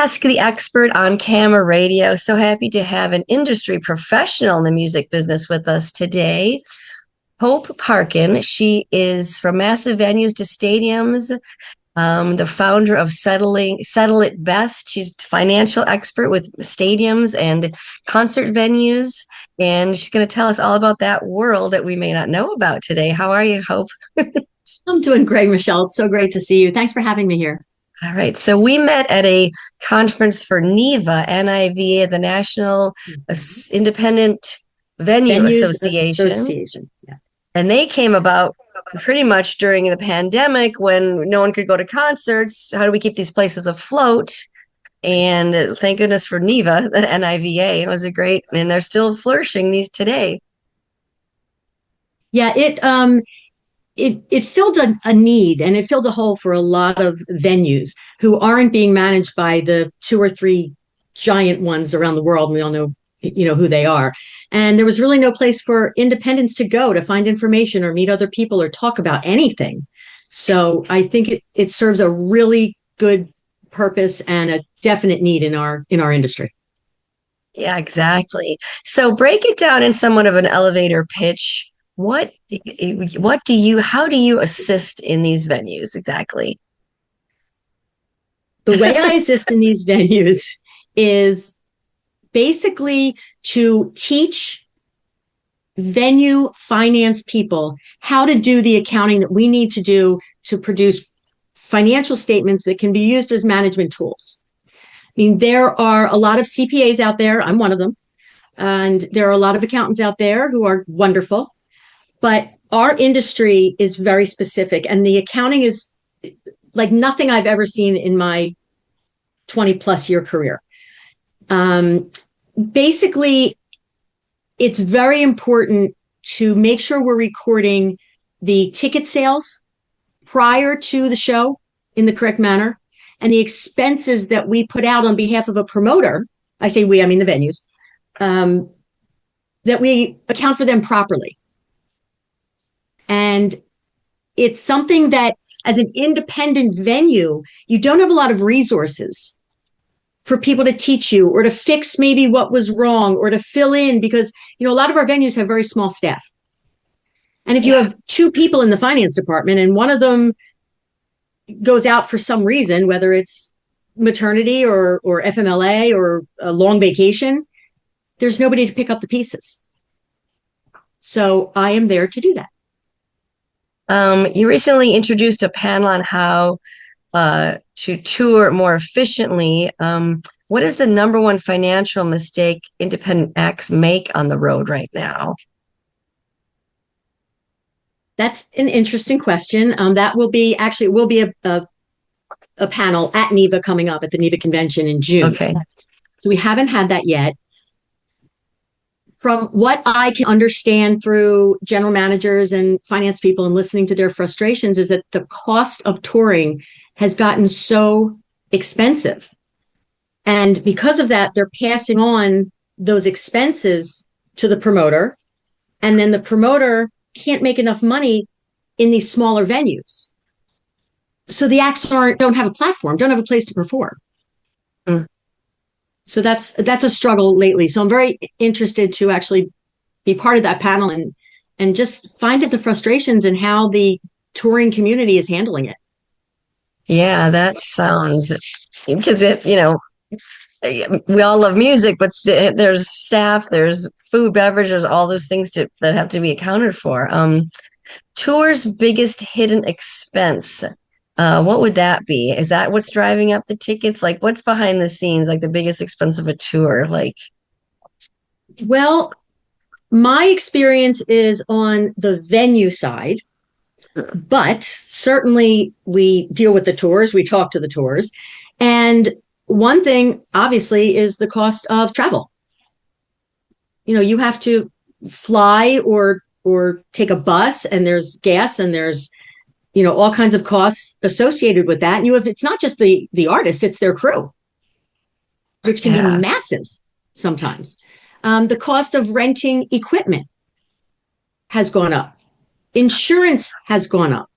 Ask the Expert on Camaradio. So happy to have an industry professional in the music business with us today. Hope Parkin. She is from massive venues to stadiums, the founder of Settle It Best. She's a financial expert with stadiums and concert venues. And she's going to tell us all about that world that we may not know about today. How are you, Hope? I'm doing great, Michelle. It's so great to see you. Thanks for having me here. All right. So we met at a conference for NIVA, NIVA, the National Independent Venue Venues Association. Yeah. And they came about pretty much during the pandemic when no one could go to concerts. How do we keep these places afloat? And thank goodness for NIVA, the NIVA. It was a great, and they're still flourishing these today. Yeah, it filled a need, and it filled a hole for a lot of venues who aren't being managed by the two or three giant ones around the world. We all know, who they are. And there was really no place for independents to go to find information or meet other people or talk about anything. So I think it serves a really good purpose and a definite need in our industry. Yeah, exactly. So break it down in somewhat of an elevator pitch. How do you assist in these venues exactly? The way I assist in these venues is basically to teach venue finance people how to do the accounting that we need to do to produce financial statements that can be used as management tools. I mean, there are a lot of CPAs out there. I'm one of them. And there are a lot of accountants out there who are wonderful. But our industry is very specific, and the accounting is like nothing I've ever seen in my 20 plus year career. Basically, it's very important to make sure we're recording the ticket sales prior to the show in the correct manner, and the expenses that we put out on behalf of a promoter. I say we, I mean the venues, that we account for them properly. And it's something that as an independent venue, you don't have a lot of resources for people to teach you or to fix maybe what was wrong or to fill in, because, a lot of our venues have very small staff. And if you have two people in the finance department and one of them goes out for some reason, whether it's maternity or FMLA or a long vacation, there's nobody to pick up the pieces. So I am there to do that. You recently introduced a panel on how to tour more efficiently. What is the number one financial mistake independent acts make on the road right now? That's an interesting question. That will be a panel at NIVA coming up at the NIVA convention in June. Okay. So we haven't had that yet. From what I can understand through general managers and finance people and listening to their frustrations is that the cost of touring has gotten so expensive. And because of that, they're passing on those expenses to the promoter. And then the promoter can't make enough money in these smaller venues. So the acts don't have a platform, don't have a place to perform. Mm. So that's a struggle lately. So I'm very interested to actually be part of that panel and just find out the frustrations and how the touring community is handling it. Yeah, that sounds, because we all love music, but there's staff, there's food, beverage, there's all those things that have to be accounted for. Tour's biggest hidden expense. What would that be? Is that what's driving up the tickets? Like, what's behind the scenes, like the biggest expense of a tour? Well, my experience is on the venue side, but certainly we deal with the tours, we talk to the tours. And one thing, obviously, is the cost of travel. You have to fly or take a bus, and there's gas, and there's all kinds of costs associated with that. And it's not just the artist, it's their crew, which can be massive sometimes. The cost of renting equipment has gone up. Insurance has gone up.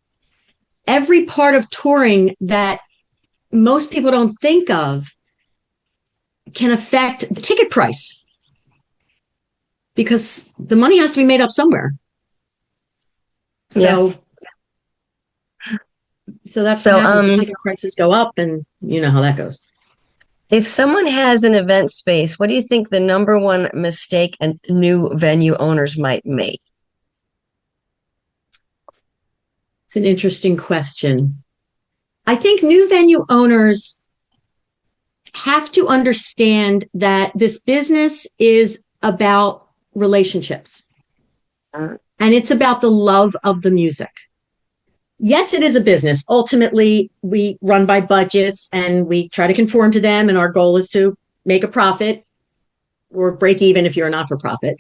Every part of touring that most people don't think of can affect the ticket price because the money has to be made up somewhere. Yeah. So that's So, what happens. The ticket prices go up, and you know how that goes. if someone has an event space, what do you think the number one mistake a new venue owners might make? It's an interesting question. I think new venue owners have to understand that this business is about relationships and it's about the love of the music. Yes, it is a business. Ultimately, we run by budgets and we try to conform to them. And our goal is to make a profit or break even if you're a not for profit.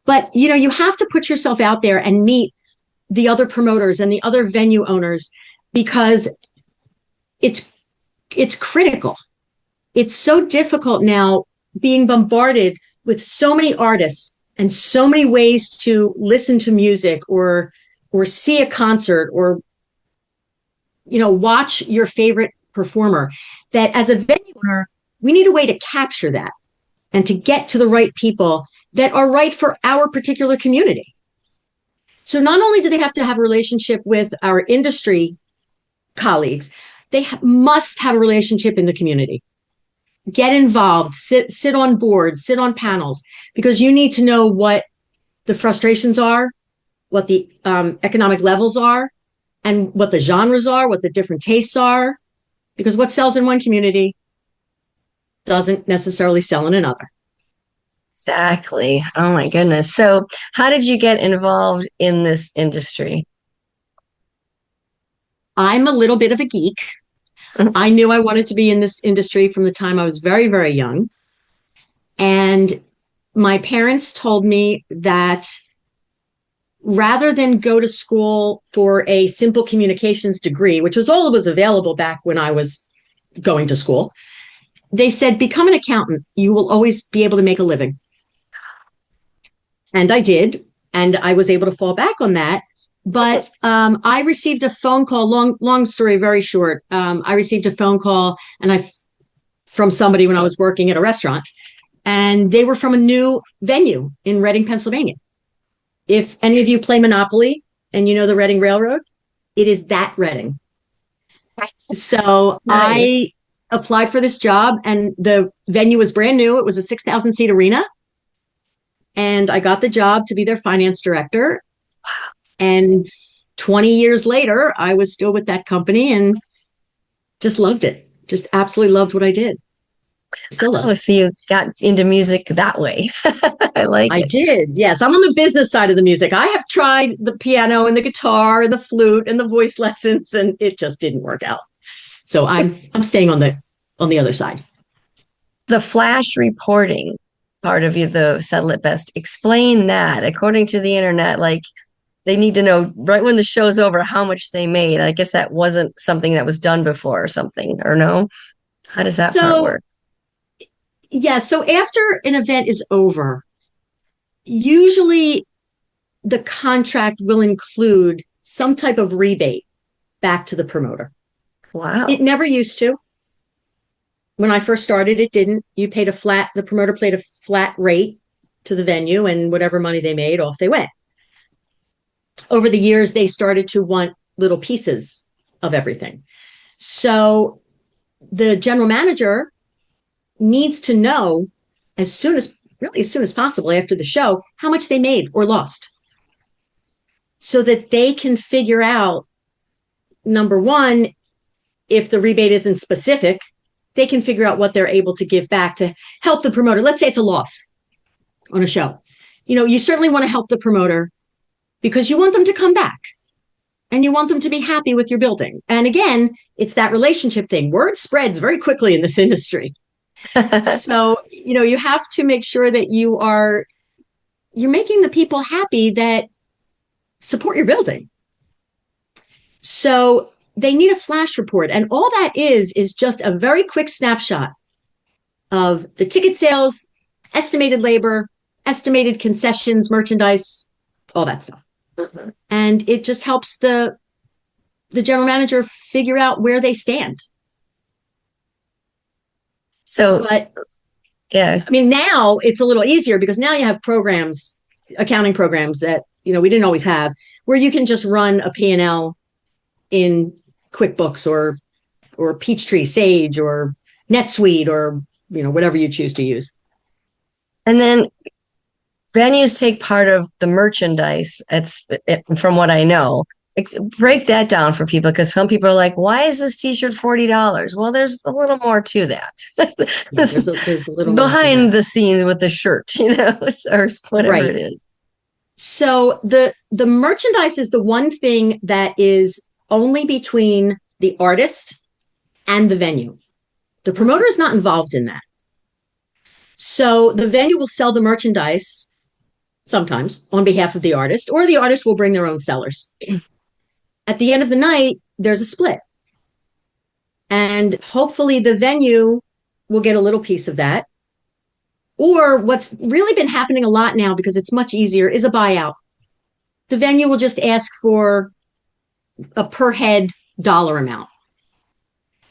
But, you know, you have to put yourself out there and meet the other promoters and the other venue owners because it's critical. It's so difficult now being bombarded with so many artists and so many ways to listen to music or see a concert or, you know, watch your favorite performer, that as a venue owner, we need a way to capture that and to get to the right people that are right for our particular community. So not only do they have to have a relationship with our industry colleagues, they must have a relationship in the community. Get involved, sit on boards, sit on panels, because you need to know what the frustrations are, what the economic levels are, and what the genres are, what the different tastes are, because what sells in one community doesn't necessarily sell in another. Exactly. Oh my goodness. So, how did you get involved in this industry? I'm a little bit of a geek. I knew I wanted to be in this industry from the time I was very, very young. And my parents told me that rather than go to school for a simple communications degree, which was all that was available back when I was going to school, they said, become an accountant. You will always be able to make a living. And I did. And I was able to fall back on that. But I received a phone call, long story, very short. I received a phone call from somebody when I was working at a restaurant, and they were from a new venue in Reading, Pennsylvania. If any of you play Monopoly and you know the Reading Railroad, it is that Reading. So nice. I applied for this job, and the venue was brand new. It was a 6,000 seat arena. And I got the job to be their finance director. And 20 years later, I was still with that company and just loved it. Just absolutely loved what I did. Still love it. So you got into music that way. I like it. I did. Yes. I'm on the business side of the music. I have tried the piano and the guitar and the flute and the voice lessons, and it just didn't work out. So I'm staying on the other side. The flash reporting part of you, the Settle It Best, explain that. According to the internet, like, they need to know right when the show's over how much they made. I guess that wasn't something that was done before or something, or no? How does that part work? Yeah, so after an event is over, usually the contract will include some type of rebate back to the promoter. Wow. It never used to. When I first started, it didn't. The promoter paid a flat rate to the venue, and whatever money they made, off they went. Over the years, they started to want little pieces of everything. So the general manager needs to know as soon as possible after the show, how much they made or lost, so that they can figure out, number one, if the rebate isn't specific, they can figure out what they're able to give back to help the promoter. Let's say it's a loss on a show. You know, you certainly want to help the promoter because you want them to come back and you want them to be happy with your building. And again, it's that relationship thing. Word spreads very quickly in this industry. So, you know, you have to make sure that you're making the people happy that support your building. So they need a flash report. And all that is just a very quick snapshot of the ticket sales, estimated labor, estimated concessions, merchandise, all that stuff. Mm-hmm. And it just helps the general manager figure out where they stand. So, Yeah. I mean, now it's a little easier because now you have programs, accounting programs that, we didn't always have, where you can just run a P&L in QuickBooks or Peachtree, Sage, or NetSuite, or, whatever you choose to use. And then venues take part of the merchandise. From what I know. Break that down for people, because some people are like, why is this t-shirt $40? Well, there's a little more to that. Yeah, there's a little behind the scenes with the shirt, or whatever right. it is. So the merchandise is the one thing that is only between the artist and the venue. The promoter is not involved in that. So the venue will sell the merchandise sometimes on behalf of the artist, or the artist will bring their own sellers. At the end of the night, there's a split. And hopefully the venue will get a little piece of that. Or what's really been happening a lot now, because it's much easier, is a buyout. The venue will just ask for a per head dollar amount,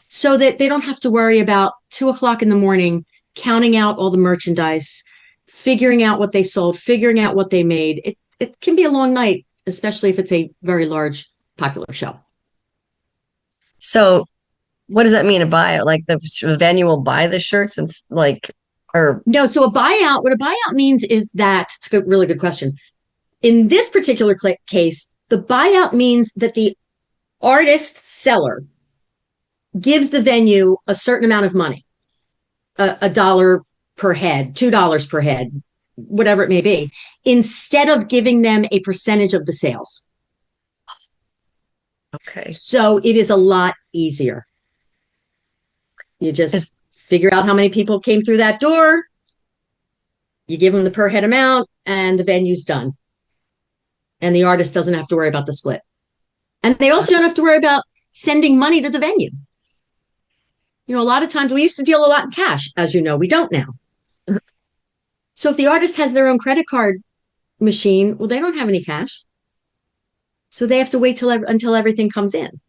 so that they don't have to worry about 2:00 in the morning counting out all the merchandise, figuring out what they sold, figuring out what they made. It can be a long night, especially if it's a very large, popular show. So what does that mean, a buyout? Like the venue will buy the shirts and No, so what a buyout means is that, it's a really good question. In this particular case, the buyout means that the artist seller gives the venue a certain amount of money, a dollar per head, $2 per head, whatever it may be, instead of giving them a percentage of the sales. Okay. So it is a lot easier. You just figure out how many people came through that door, you give them the per head amount, and the venue's done. And the artist doesn't have to worry about the split. And they also don't have to worry about sending money to the venue. A lot of times we used to deal a lot in cash. As you know, we don't now. So if the artist has their own credit card machine, well, they don't have any cash. So they have to wait until everything comes in.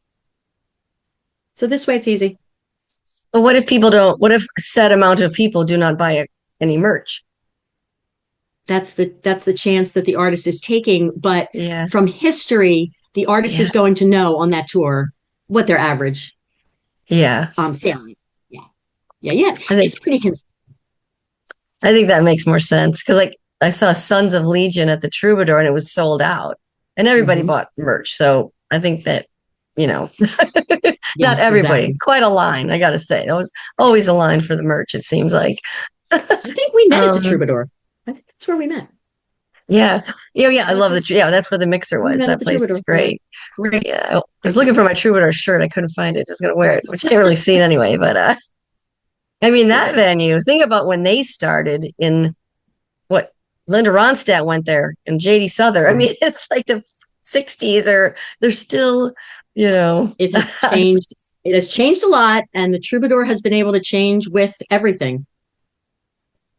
So this way it's easy. But what if a set amount of people do not buy any merch? That's the chance that the artist is taking. But from history, the artist is going to know on that tour what their average sale. Yeah. It's pretty consistent. I think that makes more sense, because I saw Sons of Legion at the Troubadour and it was sold out and everybody bought merch. So I think that, not everybody, exactly. Quite a line, I got to say. There was always a line for the merch, it seems like. I think we met at the Troubadour. I think that's where we met. Yeah. I love that's where the mixer was. That place is great. Great. Yeah. I was looking for my Troubadour shirt. I couldn't find it. Just going to wear it, which I didn't really see it anyway. But I mean, that venue, think about when they started Linda Ronstadt went there and JD Souther. I mean, it's like the 60s, or they're still, It has changed. It has changed a lot. And the Troubadour has been able to change with everything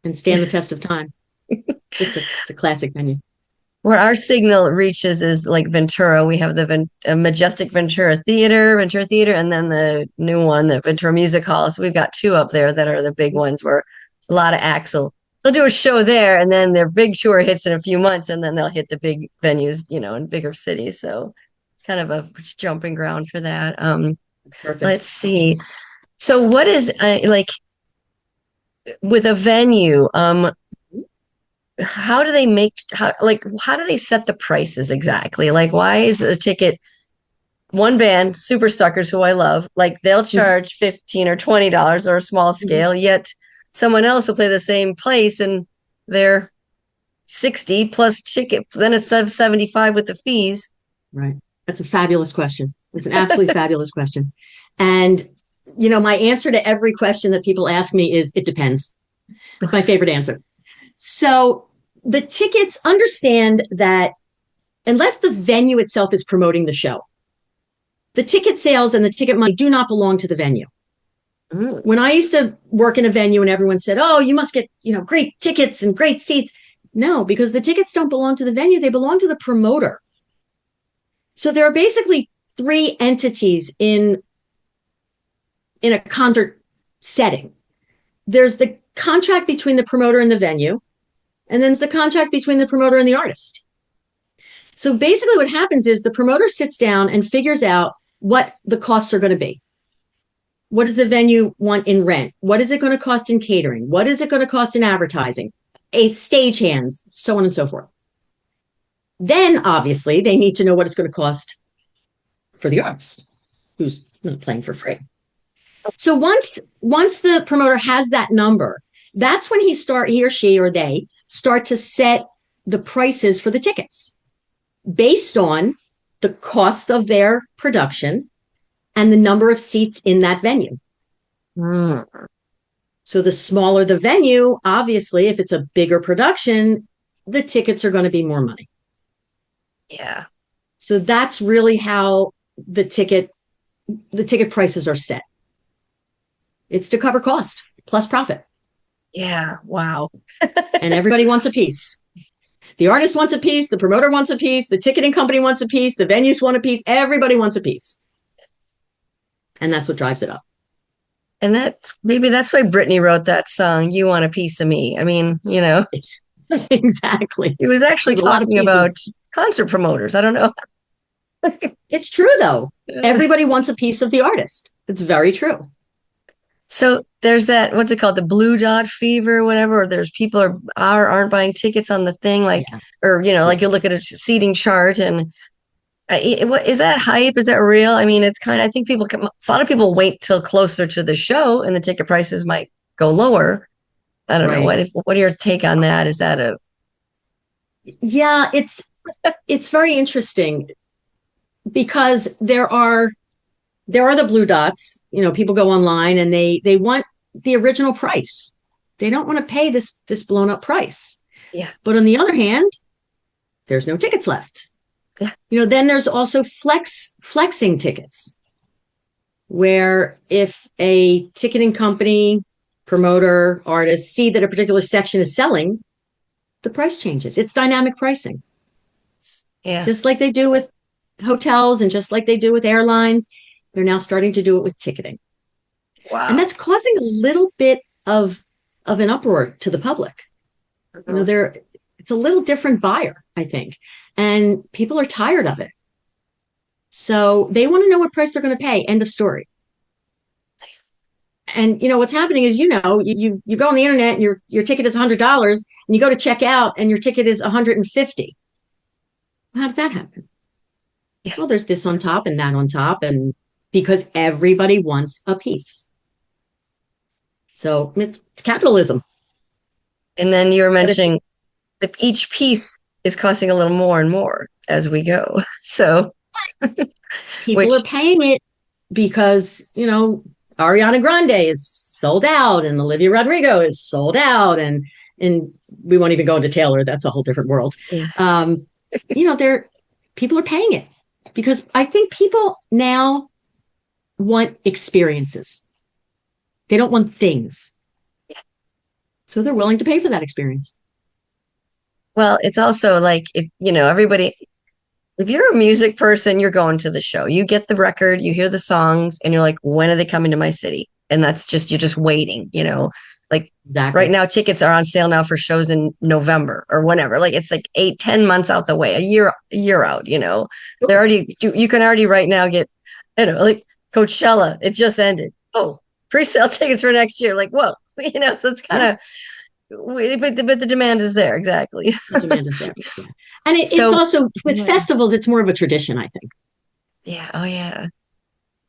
and stand the test of time. It's a classic venue. Where our signal reaches is like Ventura. We have the Majestic Ventura Theater, and then the new one, the Ventura Music Hall. So we've got two up there that are the big ones, where a lot of acts they'll do a show there, and then their big tour hits in a few months, and then they'll hit the big venues, in bigger cities. So it's kind of a jumping ground for that. Perfect. Let's see. So what is with a venue? How do they how do they set the prices exactly? Like, why is a ticket, one band, Super Suckers, who I love, they'll charge $15 or $20 or a small scale, yet someone else will play the same place and they're 60 plus ticket, then it's 75 with the fees. Right. That's a fabulous question. It's an absolutely fabulous question. And, my answer to every question that people ask me is, it depends. It's my favorite answer. So the tickets, understand that unless the venue itself is promoting the show, the ticket sales and the ticket money do not belong to the venue. When I used to work in a venue and everyone said, oh, you must get, great tickets and great seats. No, because the tickets don't belong to the venue. They belong to the promoter. So there are basically three entities in a concert setting. there's the contract between the promoter and the venue, and then there's the contract between the promoter and the artist. So basically what happens is the promoter sits down and figures out what the costs are going to be. What does the venue want in rent? What is it going to cost in catering? What is it going to cost in advertising? Stagehands, so on and so forth. Then obviously they need to know what it's going to cost for the artist who's playing for free. So once the promoter has that number, that's when he or she or they start to set the prices for the tickets based on the cost of their production and the number of seats in that venue. Mm. So the smaller the venue, obviously, if it's a bigger production, the tickets are going to be more money. Yeah. So that's really how the ticket prices are set. It's to cover cost plus profit. Yeah. Wow. And everybody wants a piece. The artist wants a piece, the promoter wants a piece, the ticketing company wants a piece, the venues want a piece, everybody wants a piece. And that's what drives it up. And maybe that's why Britney wrote that song, You Want a Piece of Me. I mean, Exactly. He was actually talking about concert promoters. I don't know. It's true, though. Everybody wants a piece of the artist. It's very true. So there's that, what's it called? The blue dot fever or whatever, or there's people aren't buying tickets on the thing, like, yeah. Or, like you look at a seating chart and is that hype? Is that real? I mean, it's kind of, I think a lot of people wait till closer to the show and the ticket prices might go lower. I don't know. What are your take on that? Is that Yeah, it's very interesting because there are the blue dots. People go online and they want the original price. They don't want to pay this blown up price. Yeah. But on the other hand, there's no tickets left. Yeah. Then there's also flexing tickets, where if a ticketing company, promoter, artist see that a particular section is selling, the price changes. It's dynamic pricing. Yeah. Just like they do with hotels and just like they do with airlines, they're now starting to do it with ticketing. Wow. And that's causing a little bit of an uproar to the public. Mm-hmm. It's a little different buyer, I think. And people are tired of it. So they want to know what price they're going to pay. End of story. And what's happening is, you go on the internet and your ticket is $100 and you go to check out and your ticket is $150. How did that happen? Yeah. Well, there's this on top and that on top, and because everybody wants a piece. So it's capitalism. And then you were mentioning that each piece is costing a little more and more as we go. So people are paying it because, Ariana Grande is sold out and Olivia Rodrigo is sold out, and we won't even go into Taylor. That's a whole different world. Yeah. People are paying it because I think people now want experiences. They don't want things. Yeah. So they're willing to pay for that experience. Well, it's also like, if you're a music person, you're going to the show. You get the record, you hear the songs, and you're like, when are they coming to my city? And you're just waiting, like exactly. Right now, tickets are on sale now for shows in November or whenever. Like it's like 8-10 months out the way, a year out, they're already, you can already right now get, like Coachella, it just ended. Oh, pre-sale tickets for next year. Like, whoa, so it's kind of, but the demand is there. Exactly. The demand is there. Yeah. And it's also with festivals, it's more of a tradition, I think. Yeah. Oh yeah.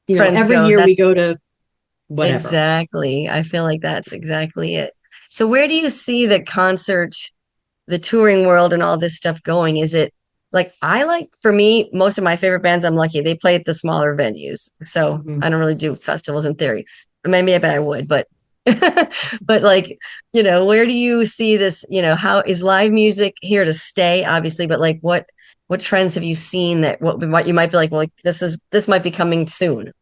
Every year we go to whatever. Exactly. I feel like that's exactly it. So where do you see the touring world and all this stuff going? Is it for me, most of my favorite bands, I'm lucky, they play at the smaller venues. So I don't really do festivals in theory. Maybe I would, but but where do you see this, how is live music here to stay, obviously, but what trends have you seen that what you might be like, well, this might be coming soon?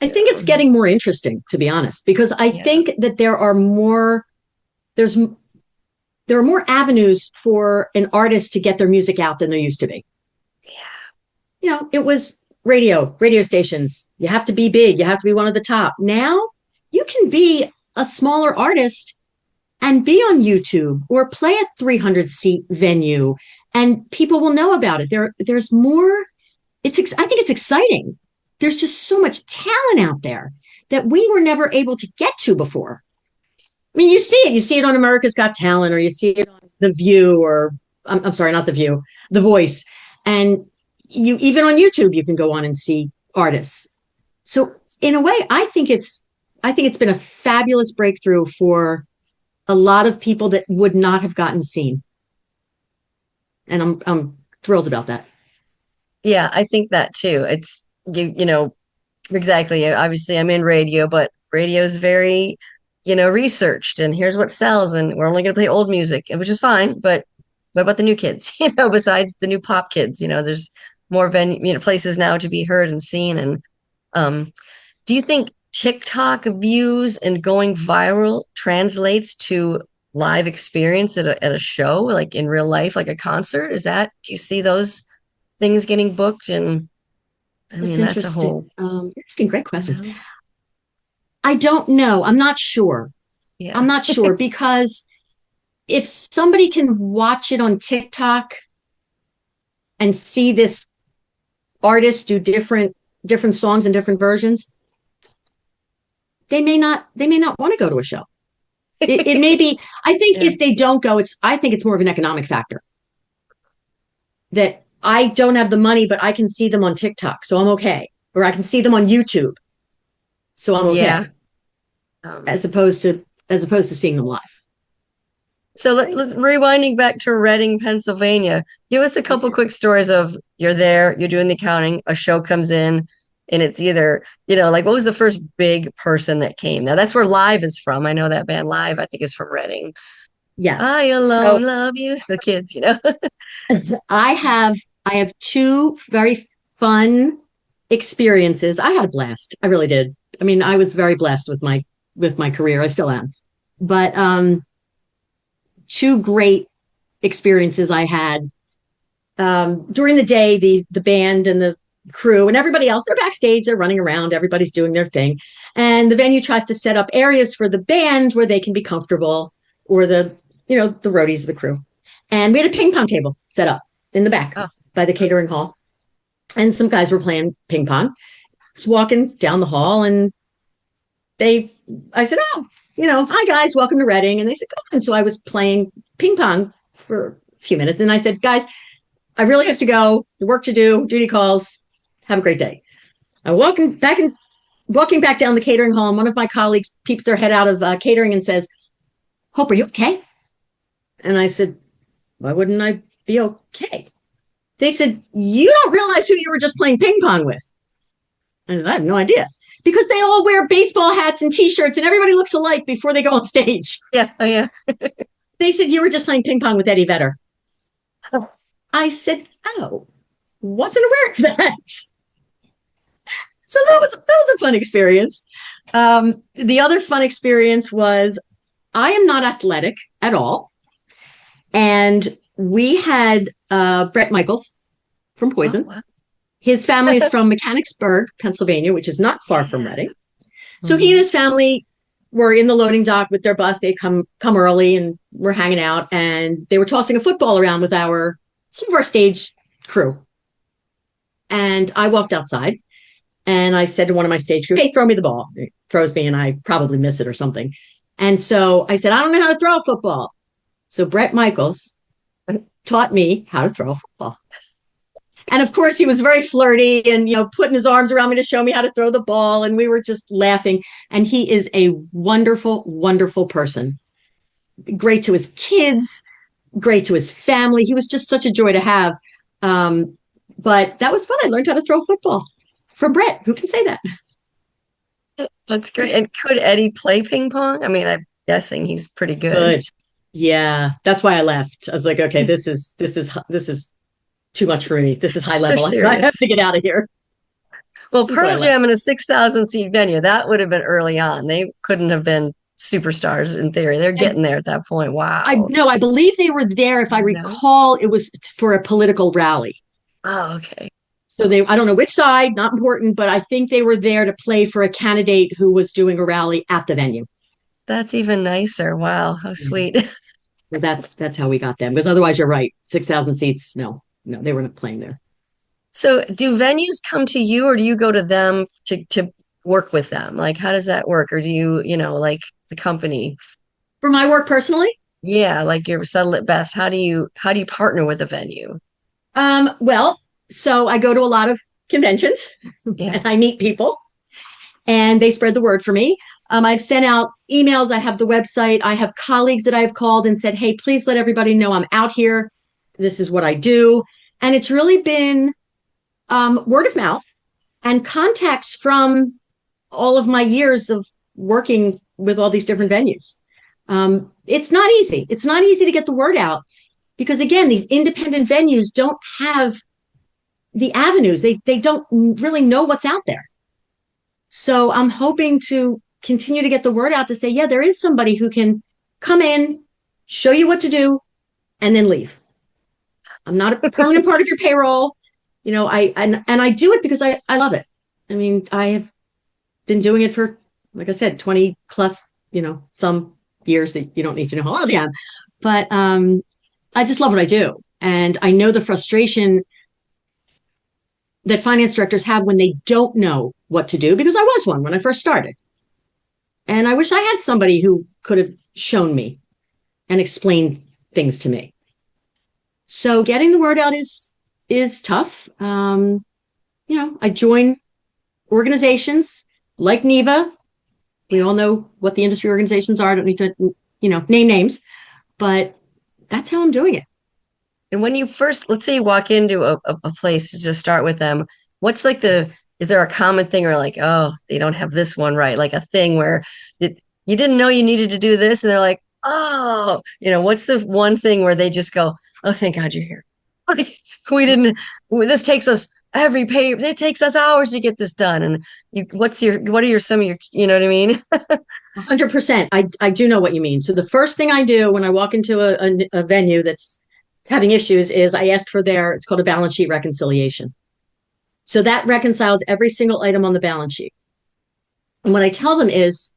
I think it's getting more interesting, to be honest, because I think that there are more avenues for an artist to get their music out than there used to be. Yeah. It was radio stations. You have to be big. You have to be one of the top. Now you can be a smaller artist and be on YouTube or play a 300 seat venue, and people will know about it. There's more. I think it's exciting. There's just so much talent out there that we were never able to get to before. I mean, you see it on America's Got Talent, or you see it on The View, or I'm sorry, not The View, The Voice. And you, even on YouTube, you can go on and see artists. So in a way, I think it's been a fabulous breakthrough for a lot of people that would not have gotten seen. And I'm thrilled about that. Yeah, I think that too. It's you know, exactly. Obviously, I'm in radio, but radio is very, researched, and here's what sells, and we're only going to play old music, which is fine. But what about the new kids? Besides the new pop kids, there's more places now to be heard and seen. And do you think TikTok views and going viral translates to live experience at a show, like in real life, like a concert? Do you see those things getting booked? And I That's mean, that's a interesting. whole, You're asking great questions. you know, I don't know. I'm not sure. I'm yeah. not sure because if somebody can watch it on TikTok and see this artist do different songs and different versions, they may not want to go to a show. It may be, I think Yeah. if they don't go, I think it's more of an economic factor that I don't have the money, but I can see them on TikTok, so I'm okay. Or I can see them on YouTube, so I'm Yeah. okay. As opposed to seeing them live. So let's rewinding back to Reading, Pennsylvania. Give us a couple quick stories of you're there, you're doing the accounting, a show comes in, and it's either, like what was the first big person that came? Now that's where Live is from. I know that band Live, I think, is from Reading. Yes. I alone love you. The kids, I have two very fun experiences. I had a blast. I really did. I mean, I was very blessed with my career. I still am. But two great experiences I had. During the day, the band and the crew and everybody else, they're backstage, they're running around, everybody's doing their thing. And the venue tries to set up areas for the band where they can be comfortable, or the roadies of the crew. And we had a ping pong table set up in the back by the catering hall. And some guys were playing ping pong. I was walking down the hall, and I said, hi guys, welcome to Reading. And they said, go on. And so I was playing ping pong for a few minutes. And I said, guys, I really have to go. Work to do, duty calls. Have a great day. I'm walking back down the catering hall, and one of my colleagues peeps their head out of catering and says, Hope, are you okay? And I said, why wouldn't I be okay? They said, you don't realize who you were just playing ping pong with. And I have no idea. Because they all wear baseball hats and T-shirts, and everybody looks alike before they go on stage. Yeah. Oh, yeah. They said, you were just playing ping pong with Eddie Vedder. I said, wasn't aware of that. So that was a fun experience. The other fun experience was, I am not athletic at all. And we had Bret Michaels from Poison. Oh, wow. His family is from Mechanicsburg, Pennsylvania, which is not far from Reading. So he and his family were in the loading dock with their bus. They come early, and we're hanging out, and they were tossing a football around with some of our stage crew. And I walked outside, and I said to one of my stage crew, hey, throw me the ball. He throws me, and I probably miss it or something. And so I said, I don't know how to throw a football. So Bret Michaels taught me how to throw a football. And of course, he was very flirty and, putting his arms around me to show me how to throw the ball. And we were just laughing. And he is a wonderful, wonderful person. Great to his kids, great to his family. He was just such a joy to have. But that was fun. I learned how to throw football from Bret. Who can say that? That's great. And could Eddie play ping pong? I mean, I'm guessing he's pretty good. Yeah, that's why I left. I was like, okay, this is too much for me. This is high level. I have to get out of here. Well, Pearl Jam in a 6,000 seat venue, that would have been early on. They couldn't have been superstars in theory. They're getting there at that point. Wow. I believe they were there. If I recall, it was for a political rally. Oh, okay. So I don't know which side, not important, but I think they were there to play for a candidate who was doing a rally at the venue. That's even nicer. Wow, how Mhm. sweet. Well, that's how we got them. Because otherwise, you're right. 6,000 seats. No, no, they weren't playing there. So, do venues come to you or do you go to them to work with them? Like, how does that work? Or do you, like the company? For my work personally, Yeah, like you're settle it best. How do you partner with a venue? well, so I go to a lot of conventions Yeah. and I meet people and they spread the word for me. I've sent out emails. I have the website. I have colleagues that I've called and said, hey, please let everybody know I'm out here. This is what I do. And it's really been word of mouth and contacts from all of my years of working with all these different venues. It's not easy. It's not easy to get the word out because, again, these independent venues don't have the avenues. They don't really know what's out there. So I'm hoping to continue to get the word out to say, yeah, there is somebody who can come in, show you what to do, and then leave. I'm not a permanent part of your payroll. And I do it because I love it. I mean, I have been doing it for, like I said, 20 plus, some years that you don't need to know how old I am. But I just love what I do. And I know the frustration that finance directors have when they don't know what to do, because I was one when I first started. And I wish I had somebody who could have shown me and explained things to me. So getting the word out is tough. I join organizations like NIVA. We all know what the industry organizations are. I don't need to, name names, but that's how I'm doing it. And when you first, let's say you walk into a place to just start with them, what's like is there a common thing or like, oh, they don't have this one right? Like a thing where you didn't know you needed to do this and they're like, oh, what's the one thing where they just go, oh, thank God you're here. We didn't, this takes us it takes us hours to get this done. And what are some of your, you know what I mean? 100%. I do know what you mean. So the first thing I do when I walk into a venue that's having issues is I ask for it's called a balance sheet reconciliation. So that reconciles every single item on the balance sheet. And what I tell them is,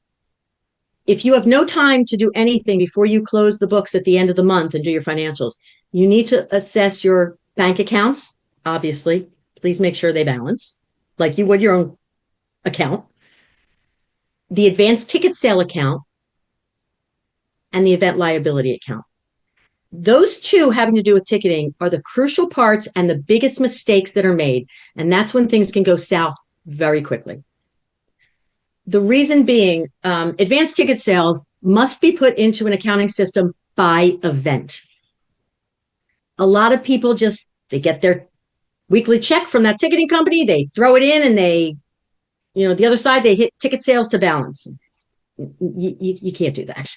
if you have no time to do anything before you close the books at the end of the month and do your financials, you need to assess your bank accounts. Obviously, please make sure they balance like you would your own account, the advanced ticket sale account, and the event liability account. Those two having to do with ticketing are the crucial parts and the biggest mistakes that are made. And that's when things can go south very quickly. The reason being, advanced ticket sales must be put into an accounting system by event. A lot of people they get their weekly check from that ticketing company, they throw it in and the other side, they hit ticket sales to balance. You can't do that.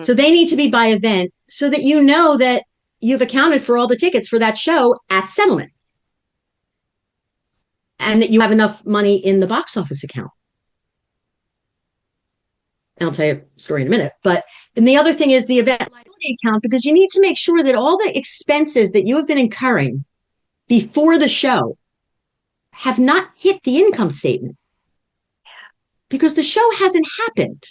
So they need to be by event so that you know that you've accounted for all the tickets for that show at settlement and that you have enough money in the box office account. And I'll tell you a story in a minute. And the other thing is the event liability account, because you need to make sure that all the expenses that you have been incurring before the show have not hit the income statement because the show hasn't happened.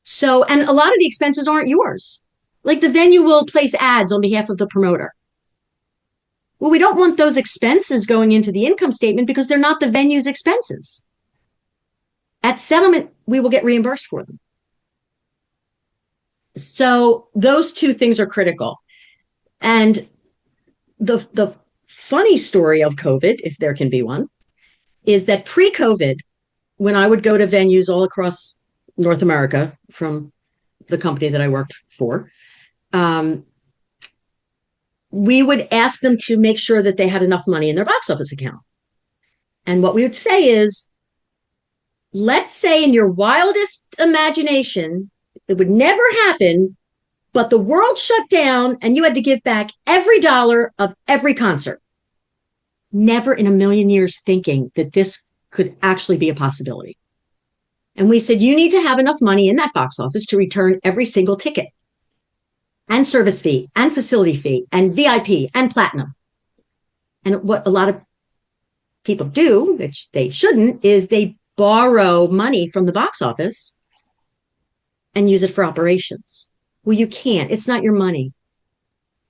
So, and a lot of the expenses aren't yours. Like the venue will place ads on behalf of the promoter. Well, we don't want those expenses going into the income statement because they're not the venue's expenses. At settlement, we will get reimbursed for them. So those two things are critical. And the funny story of COVID, if there can be one, is that pre-COVID, when I would go to venues all across North America from the company that I worked for, we would ask them to make sure that they had enough money in their box office account. And what we would say is, let's say in your wildest imagination, it would never happen, but the world shut down and you had to give back every dollar of every concert. Never in a million years thinking that this could actually be a possibility. And we said, you need to have enough money in that box office to return every single ticket and service fee and facility fee and VIP and platinum. And what a lot of people do, which they shouldn't, is they borrow money from the box office and use it for operations. Well, you can't. It's not your money.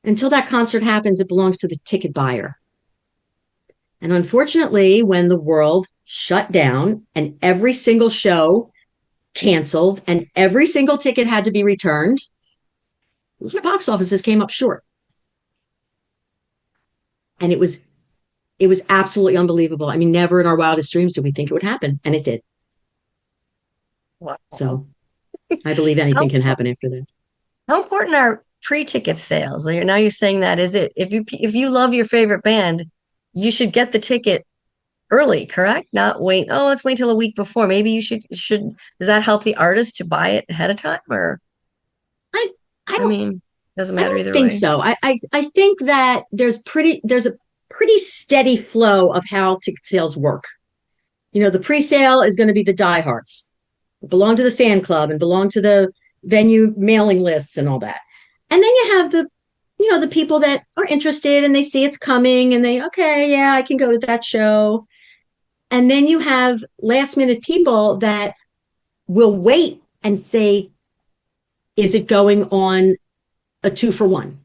Until that concert happens, it belongs to the ticket buyer. And unfortunately, when the world shut down and every single show canceled and every single ticket had to be returned, the box offices came up short. And it was absolutely unbelievable. I mean, never in our wildest dreams did we think it would happen, and it did. Wow. So I believe anything How, can happen after that. how important are pre-ticket sales? Now you're saying that is it if you love your favorite band, you should get the ticket early, correct? Not wait, oh, let's wait till a week before. Maybe you should does that help the artist to buy it ahead of time or I I I don't mean, doesn't I matter don't either think way. so. I think that there's a pretty steady flow of how ticket sales work. You know, the pre-sale is going to be the diehards, belong to the fan club and belong to the venue mailing lists and all that. And then you have the people that are interested and they see it's coming and they, okay, yeah, I can go to that show. And then you have last minute people that will wait and say, is it going on a 2-for-1?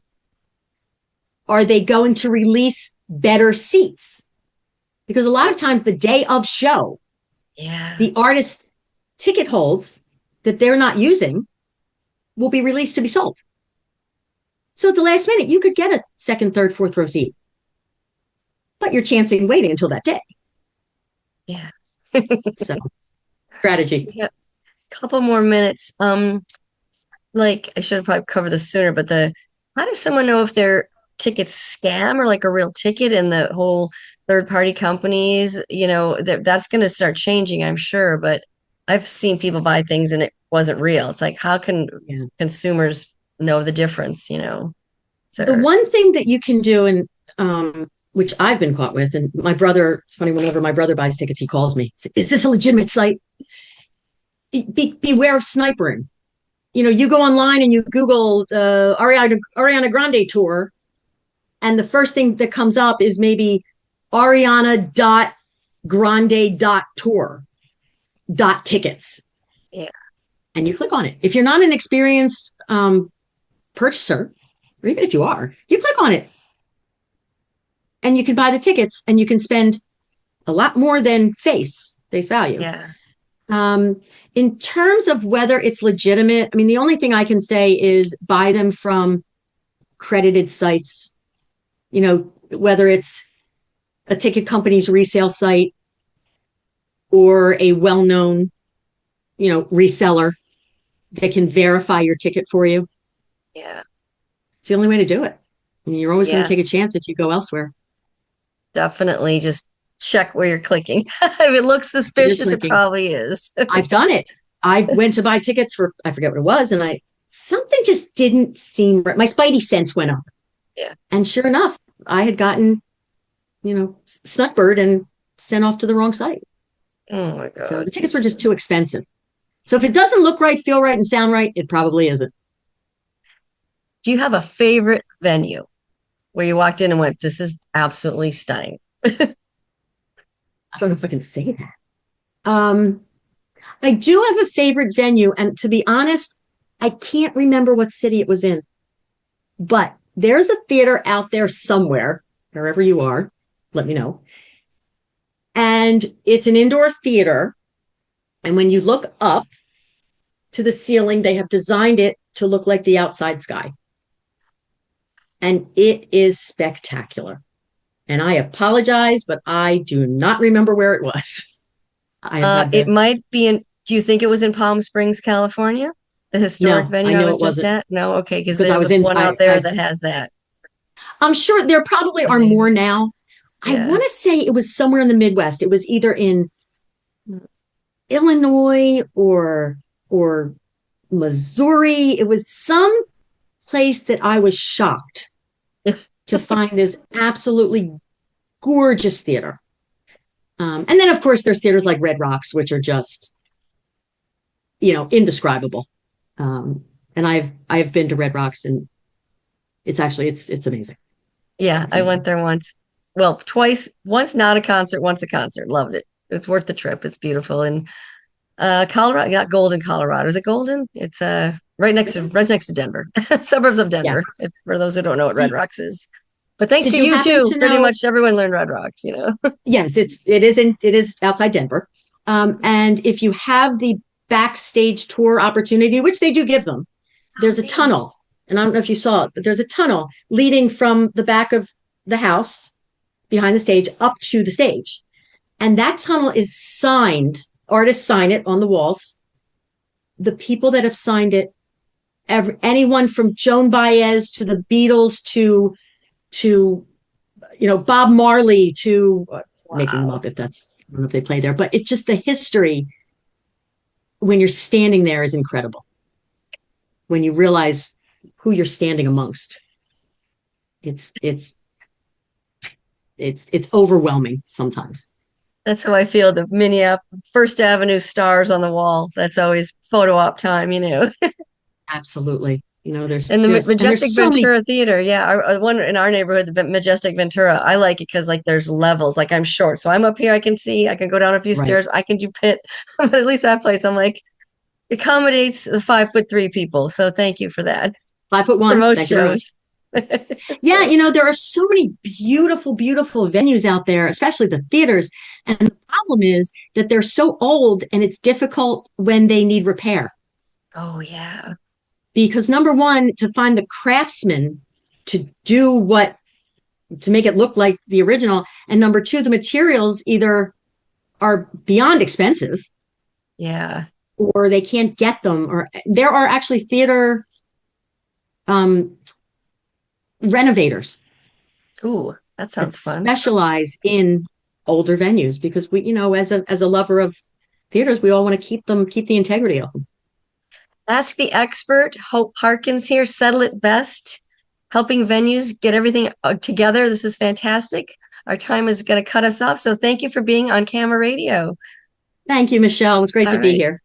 Are they going to release better seats? Because a lot of times the day of show, Yeah. the artist ticket holds that they're not using will be released to be sold. So at the last minute, you could get a second, third, fourth row seat, but you're chancing waiting until that day. Yeah. So strategy. Yeah. Couple more minutes. Like I should have probably covered this sooner, but how does someone know if their ticket's scam or like a real ticket and the whole third party companies, that's going to start changing, I'm sure. But I've seen people buy things and it wasn't real. It's like, how can Yeah. consumers know the difference, The So, one thing that you can do, and which I've been caught with, and my brother, it's funny, whenever my brother buys tickets, he calls me. Is this a legitimate site? Beware of snipering. You go online and you Google Ariana Grande tour, and the first thing that comes up is maybe Ariana.grande.tour.tickets. yeah, And you click on it. If you're not an experienced purchaser, or even if you are, you click on it and you can buy the tickets and you can spend a lot more than face value. yeah, In terms of whether it's legitimate, I mean, the only thing I can say is buy them from credited sites, whether it's a ticket company's resale site or a well-known, reseller that can verify your ticket for you. yeah, It's the only way to do it. I mean, you're always going yeah. to take a chance if you go elsewhere. Definitely just check where you're clicking. If it looks You're suspicious, it clicking. probably is. I've done it. I went to buy tickets for, I forget what it was, and something just didn't seem right. My spidey sense went up. Yeah. And sure enough, I had gotten, snuckbird and sent off to the wrong site. Oh my So God. the tickets were just too expensive. So if it doesn't look right, feel right, and sound right, it probably isn't. Do you have a favorite venue where you walked in and went, this is absolutely stunning? I don't know if I can say that. I do have a favorite venue, and to be honest, I can't remember what city it was in. But there's a theater out there somewhere, wherever you are, let me know. And it's an indoor theater. And when you look up to the ceiling, they have designed it to look like the outside sky. And it is spectacular. And I apologize, but I do not remember where it was. I have had It to. might be do you think it was in Palm Springs, California? The historic No, I venue I know was it just wasn't at? No, okay, because because I there's was in. one out there that has that. I'm sure there probably are more Amazing. now. I Yeah. want to say it was somewhere in the Midwest. It was either in Illinois or Missouri. It was some place that I was shocked to find this absolutely gorgeous theater. And then, of course, there's theaters like Red Rocks, which are just, indescribable. And I've been to Red Rocks, and it's amazing. Yeah, It's I went amazing. there once. Well, twice. Once not a concert, once a concert. Loved it. It's worth the trip. It's beautiful. And Colorado, not Golden, Colorado. Is it Golden? It's right next to Denver, suburbs of Yeah. Denver. If for those who don't know what Red The- Rocks is, but thanks Did to you you happen too, to pretty know? much everyone learned Red Rocks. You know. Yes, it is outside Denver. And if you have the backstage tour opportunity, which they do give them, Oh, there's a neat. tunnel. And I don't know if you saw it, but there's a tunnel leading from the back of the house behind the stage up to the stage. And that tunnel is signed. Artists sign it on the walls. The people that have signed it, anyone from Joan Baez to the Beatles to Bob Marley to making them Wow. up if that's I don't know if they play there, but it's just the history when you're standing there is incredible. When you realize who you're standing amongst, it's it's it's overwhelming sometimes. That's how I feel. The Minneapolis First Avenue stars on the wall. That's always photo op time, you know. Absolutely. And the And Majestic there's so many. Ventura Theater, yeah, our one in our neighborhood, the Majestic Ventura. I like it because like there's levels. Like I'm short, so I'm up here. I can see. I can go down a few Right. stairs. I can do pit, but at least that place, I'm like accommodates the 5'3" people. So thank you for that 5'1". for most Thank you very much. shows. Yeah, there are so many beautiful, beautiful venues out there, especially the theaters. And the problem is that they're so old and it's difficult when they need repair. Oh yeah, Because number one, to find the craftsman to do to make it look like the original. And number two, the materials either are beyond expensive yeah. or they can't get them. Or there are actually theater um, renovators Ooh, that that sounds fun. specialize in older venues because as a lover of theaters, we all want to keep the integrity of them. Ask the expert. Hope Parkins here. Settle it best. Helping venues get everything together. This is fantastic. Our time is going to cut us off. So thank you for being on Camera Radio. Thank you, Michelle. It was great All to be right. here.